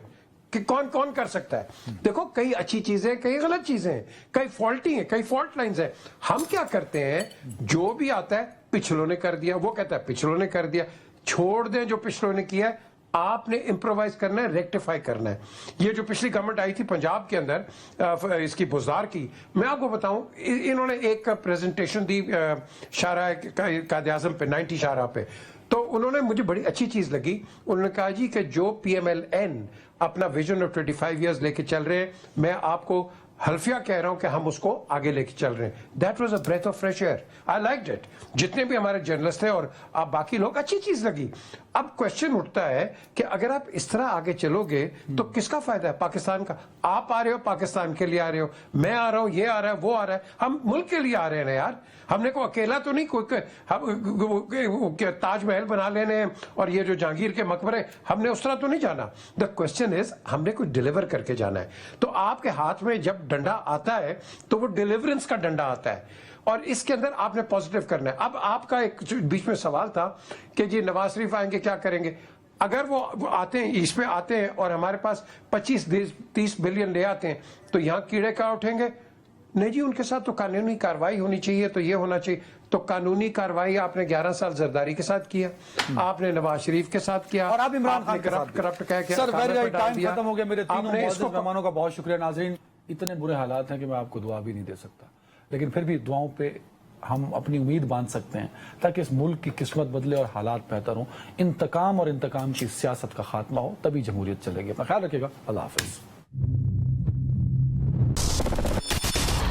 कि कौन कौन कर सकता है। देखो कई अच्छी चीजें, कई गलत चीजें हैं, कई फॉल्टी हैं, कई फॉल्ट लाइंस हैं। हम क्या करते हैं, जो भी आता है पिछलों ने कर दिया, वो कहता है पिछलों ने कर दिया। छोड़ दें जो पिछलों ने किया है, आपने इम्प्रोवाइज करना है, रेक्टिफाई करना है। ये जो पिछली गवर्नमेंट आई थी पंजाब के अंदर इसकी बुज़दार की, मैं आपको बताऊं इन्होंने एक प्रेजेंटेशन दी शाहराह कायद-ए-आज़म पे, 90 शाहराह पे। तो उन्होंने, मुझे बड़ी अच्छी चीज लगी, उन्होंने कहा जी कि जो PMLN अपना विजन ऑफ 25 इयर्स लेके चल रहे हैं, मैं आपको हल्फिया कह रहा हूं कि हम उसको आगे लेके चल रहे हैं। That was a breath of fresh air, I liked it. जितने भी हमारे जर्नलिस्ट थे और आप बाकी लोग, अच्छी चीज लगी। अब क्वेश्चन उठता है कि अगर आप इस तरह आगे चलोगे तो किसका फायदा है, पाकिस्तान का। आप आ रहे हो पाकिस्तान के लिए आ रहे हो, मैं आ रहा हूं, ये आ रहा है, वो आ रहा है, हम मुल्क के लिए आ रहे हैं ना यार। हमने को अकेला तो नहीं, कोई ताजमहल बना लेने और ये जो जहांगीर के मकबरे, हमने उस तरह तो नहीं जाना। द क्वेश्चन इज हमने कुछ डिलीवर करके जाना है। तो आपके हाथ में जब डंडा आता है तो वो डिलीवरेंस का डंडा आता है और इसके अंदर आपने पॉजिटिव करना है। अब आपका एक बीच में सवाल था कि जी नवाज शरीफ आएंगे क्या करेंगे। अगर वो आते हैं, इस पे आते हैं और हमारे पास 25-30 बिलियन ले आते हैं तो यहां कीड़े का उठेंगे। नहीं जी, उनके साथ तो कानूनी कार्रवाई होनी चाहिए, तो ये होना चाहिए। तो कानूनी कार्रवाई आपने 11 साल जरदारी के साथ किया, आपने नवाज शरीफ के साथ किया, और आप इमरान खान के साथ करप्ट कह के सर टाइम खत्म हो गया। मेरे तीनों आपने इसको मेहमानों का बहुत शुक्रिया। नाज़रीन, इतने बुरे हालात हैं कि मैं आपको दुआ भी नहीं दे सकता, लेकिन फिर भी दुआओं पे हम अपनी उम्मीद बांध सकते हैं ताकि इस मुल्क की किस्मत बदले और हालात बेहतर हों। इंतकाम और इंतकाम की सियासत का खात्मा हो, तभी जमहूरियत चलेगी। अपना ख्याल रखिएगा। अल्लाह हाफिज।